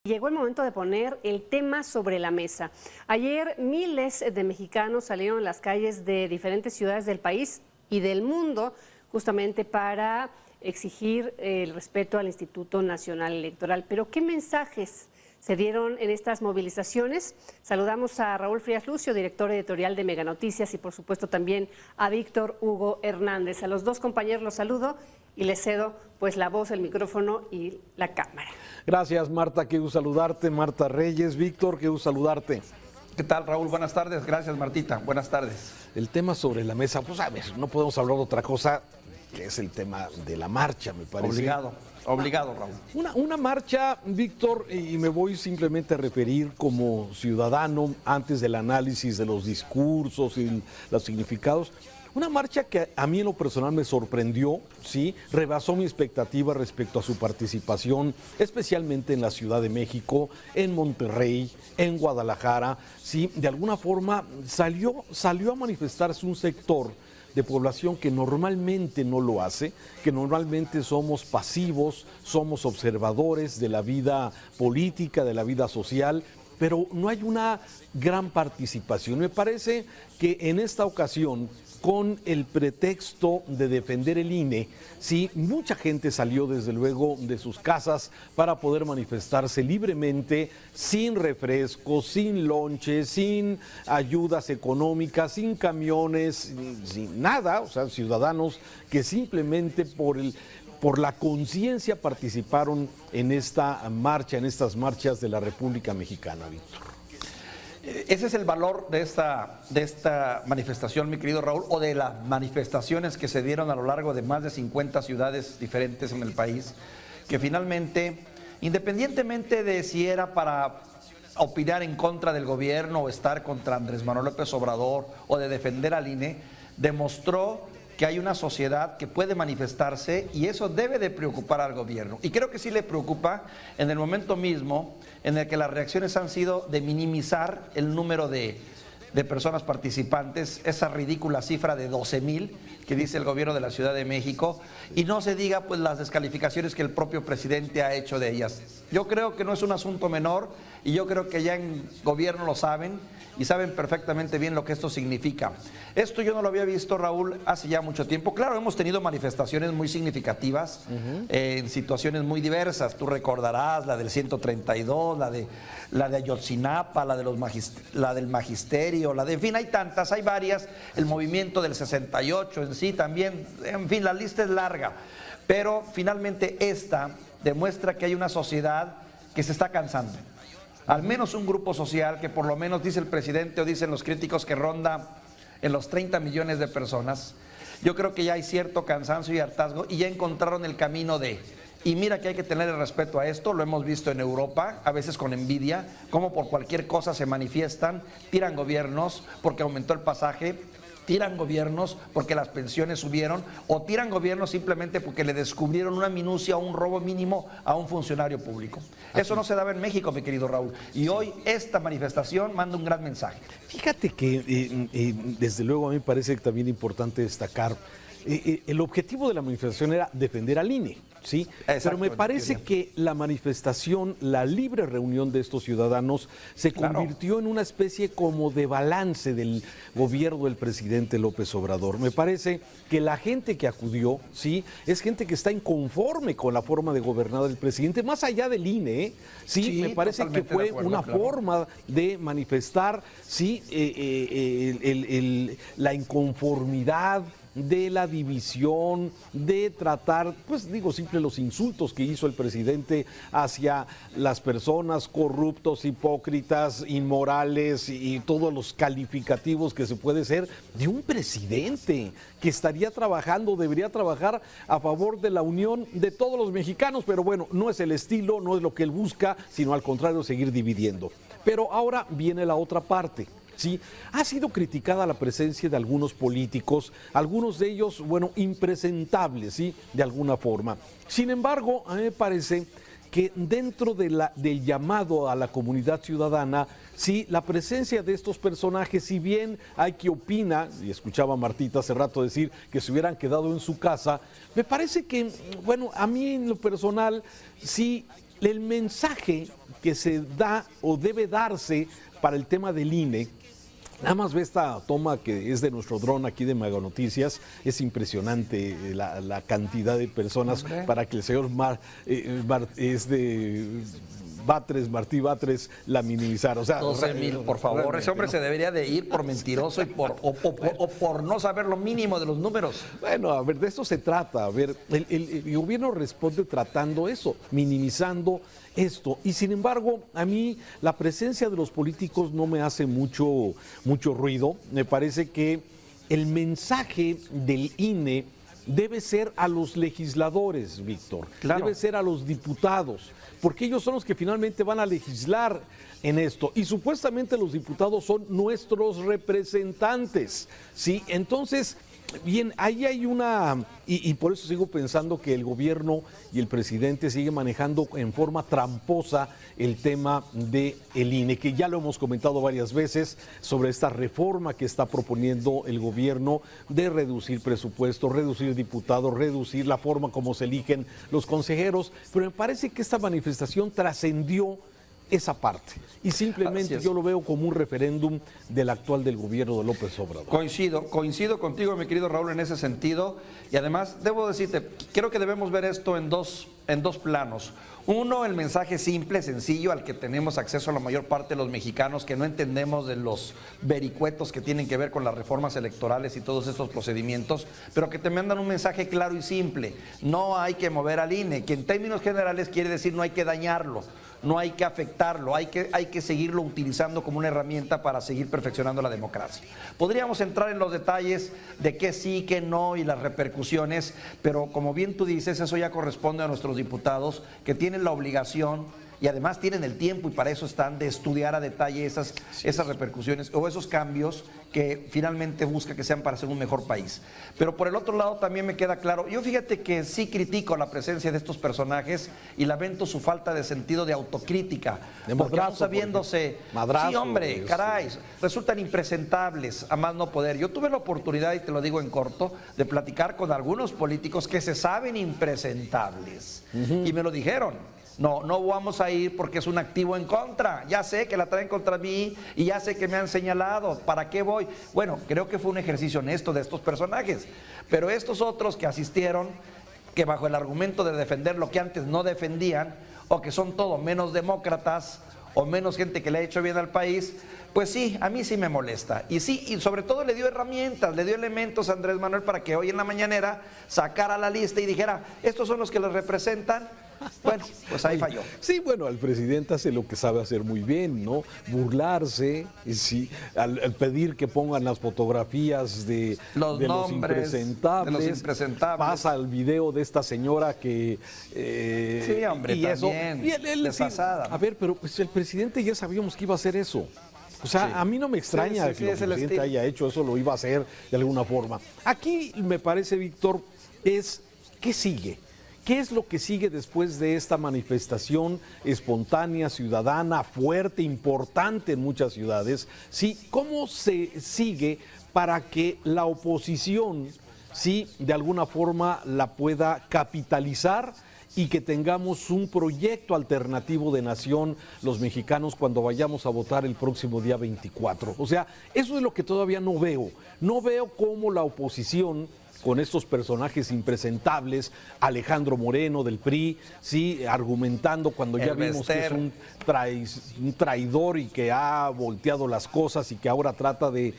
Llegó el momento de poner el tema sobre la mesa. Ayer miles de mexicanos salieron a las calles de diferentes ciudades del país y del mundo justamente para exigir el respeto al Instituto Nacional Electoral. Pero ¿qué mensajes se dieron en estas movilizaciones? Saludamos a Raúl Frías Lucio, director editorial de Mega Noticias, y por supuesto también a Víctor Hugo Hernández. A los dos compañeros los saludo y les cedo pues la voz, el micrófono y la cámara. Gracias, Marta, qué gusto saludarte. Marta Reyes. Víctor, qué gusto saludarte. ¿Qué tal, Raúl? Buenas tardes. Gracias, Martita. Buenas tardes. El tema sobre la mesa, pues a ver, no podemos hablar de otra cosa que es el tema de la marcha, me parece. Obligado, Raúl. Una marcha, Víctor, y me voy simplemente a referir como ciudadano antes del análisis de los discursos y los significados. Una marcha que a mí en lo personal me sorprendió, sí, rebasó mi expectativa respecto a su participación, especialmente en la Ciudad de México, en Monterrey, en Guadalajara, sí, de alguna forma salió a manifestarse un sector de población que normalmente no lo hace, que normalmente somos pasivos, somos observadores de la vida política, de la vida social, pero no hay una gran participación. Me parece que en esta ocasión, con el pretexto de defender el INE, sí, mucha gente salió desde luego de sus casas para poder manifestarse libremente, sin refrescos, sin lonches, sin ayudas económicas, sin camiones, sin nada, o sea, ciudadanos que simplemente por la conciencia participaron en esta marcha, en estas marchas de la República Mexicana, Víctor. Ese es el valor de esta manifestación, mi querido Raúl, o de las manifestaciones que se dieron a lo largo de más de 50 ciudades diferentes en el país, que finalmente, independientemente de si era para opinar en contra del gobierno o estar contra Andrés Manuel López Obrador o de defender al INE, demostró que hay una sociedad que puede manifestarse y eso debe de preocupar al gobierno. Y creo que sí le preocupa en el momento mismo en el que las reacciones han sido de minimizar el número de personas participantes, esa ridícula cifra de 12,000 que dice el gobierno de la Ciudad de México, y no se diga pues las descalificaciones que el propio presidente ha hecho de ellas. Yo creo que no es un asunto menor y yo creo que ya en gobierno lo saben y saben perfectamente bien lo que esto significa. Esto yo no lo había visto, Raúl, hace ya mucho tiempo. Claro, hemos tenido manifestaciones muy significativas en situaciones muy diversas. Tú recordarás la del 132, la de Ayotzinapa, la del Magisterio, en fin, hay tantas, hay varias, el movimiento del 68 en sí también, en fin, la lista es larga, pero finalmente esta demuestra que hay una sociedad que se está cansando, al menos un grupo social que por lo menos dice el presidente o dicen los críticos que ronda en los 30 millones de personas. Yo creo que ya hay cierto cansancio y hartazgo y ya encontraron el camino y mira que hay que tener el respeto a esto, lo hemos visto en Europa, a veces con envidia, como por cualquier cosa se manifiestan, tiran gobiernos porque aumentó el pasaje, tiran gobiernos porque las pensiones subieron o tiran gobiernos simplemente porque le descubrieron una minucia o un robo mínimo a un funcionario público. Eso no se daba en México, mi querido Raúl, y hoy esta manifestación manda un gran mensaje. Fíjate que desde luego a mí me parece también importante destacar, el objetivo de la manifestación era defender al INE, ¿sí? Pero me parece que la manifestación, la libre reunión de estos ciudadanos se convirtió en una especie como de balance del gobierno del presidente López Obrador. Me parece que la gente que acudió, ¿sí?, es gente que está inconforme con la forma de gobernar del presidente, más allá del INE, ¿sí? Me parece que fue una forma de manifestar, ¿sí?, la inconformidad, de la división, de tratar, pues digo, simple los insultos que hizo el presidente hacia las personas corruptos, hipócritas, inmorales y todos los calificativos que se puede ser de un presidente que estaría trabajando, debería trabajar a favor de la unión de todos los mexicanos, pero bueno, no es el estilo, no es lo que él busca, sino al contrario, seguir dividiendo. Pero ahora viene la otra parte. Sí, ha sido criticada la presencia de algunos políticos, algunos de ellos, bueno, impresentables, ¿sí?, de alguna forma. Sin embargo, a mí me parece que dentro del llamado a la comunidad ciudadana, sí, la presencia de estos personajes, si bien hay que opina, y escuchaba a Martita hace rato decir que se hubieran quedado en su casa, me parece que, bueno, a mí en lo personal, sí, el mensaje que se da o debe darse para el tema del INE. Nada más ve esta toma que es de nuestro dron aquí de Mega Noticias. Es impresionante la cantidad de personas para que el señor Martí Batres la minimizara. O sea, 12,000, por favor. realmente, Ese hombre ¿no? se debería de ir por mentiroso y o por no saber lo mínimo de los números. Bueno, a ver, de esto se trata. A ver, el gobierno responde tratando eso, minimizando esto. Y sin embargo, a mí la presencia de los políticos no me hace mucho ruido. Me parece que el mensaje del INE debe ser a los legisladores, Víctor. Claro. Debe ser a los diputados, porque ellos son los que finalmente van a legislar en esto. Y supuestamente los diputados son nuestros representantes, ¿sí? Entonces, bien, ahí hay una... Y por eso sigo pensando que el gobierno y el presidente siguen manejando en forma tramposa el tema del INE, que ya lo hemos comentado varias veces sobre esta reforma que está proponiendo el gobierno de reducir presupuestos, reducir diputados, reducir la forma como se eligen los consejeros, pero me parece que esta manifestación trascendió esa parte y simplemente yo lo veo como un referéndum del actual del gobierno de López Obrador. Coincido contigo, mi querido Raúl, en ese sentido, y además debo decirte, creo que debemos ver esto en dos planos. Uno, el mensaje simple, sencillo, al que tenemos acceso a la mayor parte de los mexicanos, que no entendemos de los vericuetos que tienen que ver con las reformas electorales y todos estos procedimientos, pero que te mandan un mensaje claro y simple. No hay que mover al INE, que en términos generales quiere decir no hay que dañarlo, no hay que afectarlo, hay que seguirlo utilizando como una herramienta para seguir perfeccionando la democracia. Podríamos entrar en los detalles de qué sí, qué no y las repercusiones, pero como bien tú dices, eso ya corresponde a nuestros diputados que tienen la obligación y además tienen el tiempo, y para eso están, de estudiar a detalle esas repercusiones o esos cambios que finalmente busca que sean para ser un mejor país. Pero por el otro lado también me queda claro, yo fíjate que sí critico la presencia de estos personajes y lamento su falta de sentido de autocrítica, porque aún sabiéndose, sí hombre, caray, resultan impresentables a más no poder. Yo tuve la oportunidad, y te lo digo en corto, de platicar con algunos políticos que se saben impresentables y me lo dijeron. No vamos a ir porque es un activo en contra. Ya sé que la traen contra mí y ya sé que me han señalado. ¿Para qué voy? Bueno, creo que fue un ejercicio honesto de estos personajes. Pero estos otros que asistieron, que bajo el argumento de defender lo que antes no defendían, o que son todo menos demócratas, o menos gente que le ha hecho bien al país, pues sí, a mí sí me molesta. Y sí, y sobre todo le dio herramientas, le dio elementos a Andrés Manuel para que hoy en la mañanera sacara la lista y dijera, estos son los que los representan. Bueno, pues ahí falló. Sí, bueno, el presidente hace lo que sabe hacer muy bien, ¿no? Burlarse, sí, al pedir que pongan las fotografías de los impresentables. Pasa el video de esta señora que... sí, hombre, y también, eso, y él desfasada. a ver, pero pues el presidente ya sabíamos que iba a hacer eso. O sea, sí. A mí no me extraña que el presidente haya hecho eso, lo iba a hacer de alguna forma. Aquí me parece, Víctor, es ¿qué sigue? ¿Qué es lo que sigue después de esta manifestación espontánea, ciudadana, fuerte, importante en muchas ciudades? ¿Sí? ¿Cómo se sigue para que la oposición, sí, de alguna forma la pueda capitalizar y que tengamos un proyecto alternativo de nación los mexicanos cuando vayamos a votar el próximo día 24? O sea, eso es lo que todavía no veo. No veo cómo la oposición, con estos personajes impresentables, Alejandro Moreno del PRI, sí, argumentando cuando ya vimos que es un traidor y que ha volteado las cosas y que ahora trata de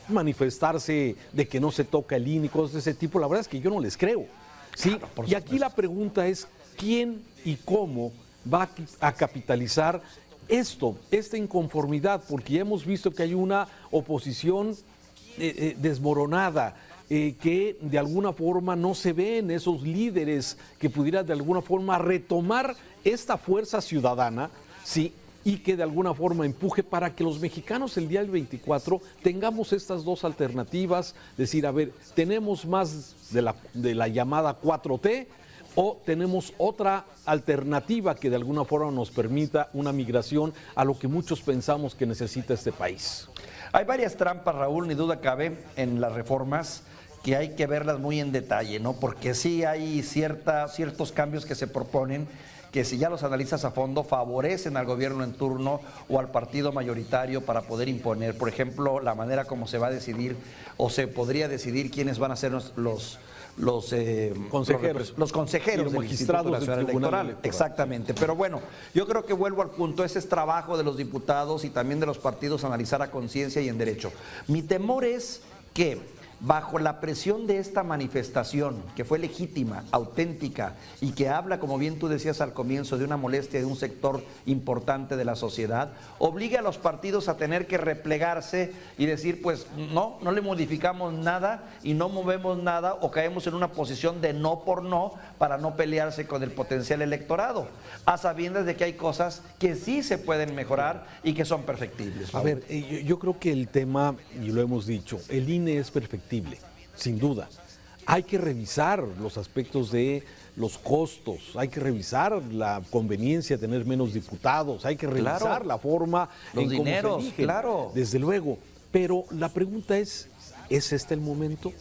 manifestarse de que no se toca el INE y cosas de ese tipo. La verdad es que yo no les creo. Sí, claro, y aquí la pregunta es ¿quién y cómo va a capitalizar esta inconformidad? Porque ya hemos visto que hay una oposición desmoronada, que de alguna forma no se ven esos líderes que pudieran de alguna forma retomar esta fuerza ciudadana, sí, y que de alguna forma empuje para que los mexicanos el día del 24 tengamos estas dos alternativas, decir, a ver, tenemos más de la llamada 4T o tenemos otra alternativa que de alguna forma nos permita una migración a lo que muchos pensamos que necesita este país. Hay varias trampas, Raúl, ni duda cabe, en las reformas, que hay que verlas muy en detalle, ¿no? Porque sí hay ciertos cambios que se proponen que si ya los analizas a fondo favorecen al gobierno en turno o al partido mayoritario para poder imponer, por ejemplo, la manera como se va a decidir o se podría decidir quiénes van a ser los consejeros, los consejeros y los del magistrados Instituto Nacional del Tribunal Electoral. Electoral. Exactamente, pero bueno, yo creo que vuelvo al punto, ese es trabajo de los diputados y también de los partidos analizar a conciencia y en derecho. Mi temor es que bajo la presión de esta manifestación, que fue legítima, auténtica y que habla, como bien tú decías al comienzo, de una molestia de un sector importante de la sociedad, obligue a los partidos a tener que replegarse y decir, pues no le modificamos nada y no movemos nada o caemos en una posición de no por no para no pelearse con el potencial electorado, a sabiendas de que hay cosas que sí se pueden mejorar y que son perfectibles. A ver, yo creo que el tema, y lo hemos dicho, el INE es perfectible, sin duda. Hay que revisar los aspectos de los costos, hay que revisar la conveniencia de tener menos diputados, hay que revisar Claro. la forma Los en cómo dineros, se eligen, claro. desde luego. Pero la pregunta ¿es este el momento?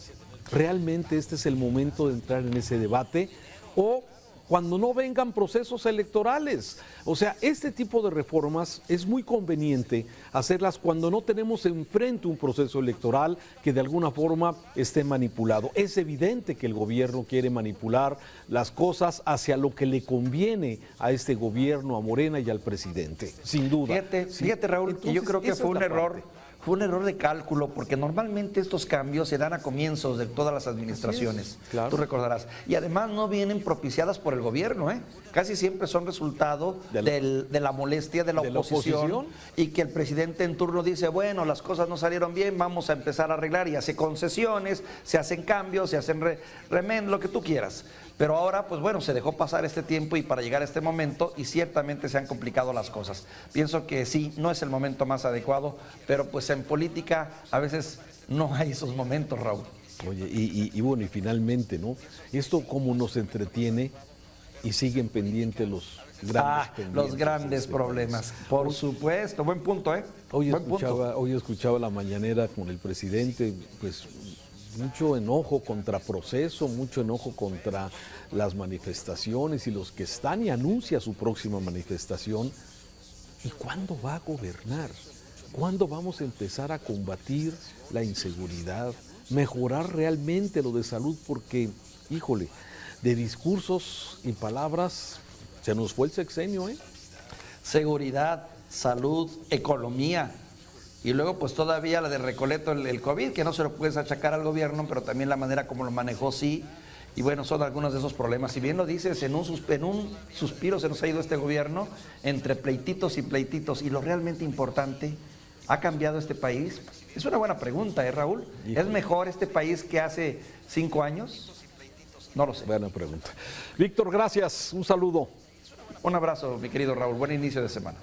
¿Realmente este es el momento de entrar en ese debate? ¿O cuando no vengan procesos electorales? O sea, este tipo de reformas es muy conveniente hacerlas cuando no tenemos enfrente un proceso electoral que de alguna forma esté manipulado. Es evidente que el gobierno quiere manipular las cosas hacia lo que le conviene a este gobierno, a Morena y al presidente, sin duda. Fíjate, Raúl, que yo Entonces, creo que esa fue es un la error. parte. Fue un error de cálculo, porque normalmente estos cambios se dan a comienzos de todas las administraciones, claro. tú recordarás. Y además no vienen propiciadas por el gobierno, ¿eh? Casi siempre son resultado de la molestia de la oposición y que el presidente en turno dice, bueno, las cosas no salieron bien, vamos a empezar a arreglar y hace concesiones, se hacen cambios, se hacen remendos, lo que tú quieras. Pero ahora, pues bueno, se dejó pasar este tiempo y para llegar a este momento y ciertamente se han complicado las cosas. Pienso que sí, no es el momento más adecuado, pero pues en política a veces no hay esos momentos, Raúl. Oye, y bueno, y finalmente, ¿no? Esto cómo nos entretiene y siguen pendientes los grandes Los grandes problemas, por supuesto. Buen punto, ¿eh? Hoy Buen punto. escuchaba la mañanera con el presidente, pues mucho enojo contra proceso, mucho enojo contra las manifestaciones y los que están y anuncia su próxima manifestación. ¿Y cuándo va a gobernar? ¿Cuándo vamos a empezar a combatir la inseguridad? Mejorar realmente lo de salud porque, híjole, de discursos y palabras se nos fue el sexenio, ¿eh? Seguridad, salud, economía. Y luego pues todavía la de Recoleto, el COVID, que no se lo puedes achacar al gobierno, pero también la manera como lo manejó sí. Y bueno, son algunos de esos problemas. Si bien lo dices, en un suspiro se nos ha ido este gobierno, entre pleititos y pleititos. Y lo realmente importante, ¿ha cambiado este país? Es una buena pregunta, ¿eh, Raúl? Híjole. ¿Es mejor este país que hace 5 años? No lo sé. Buena pregunta. Víctor, gracias. Un saludo. Un abrazo, mi querido Raúl. Buen inicio de semana.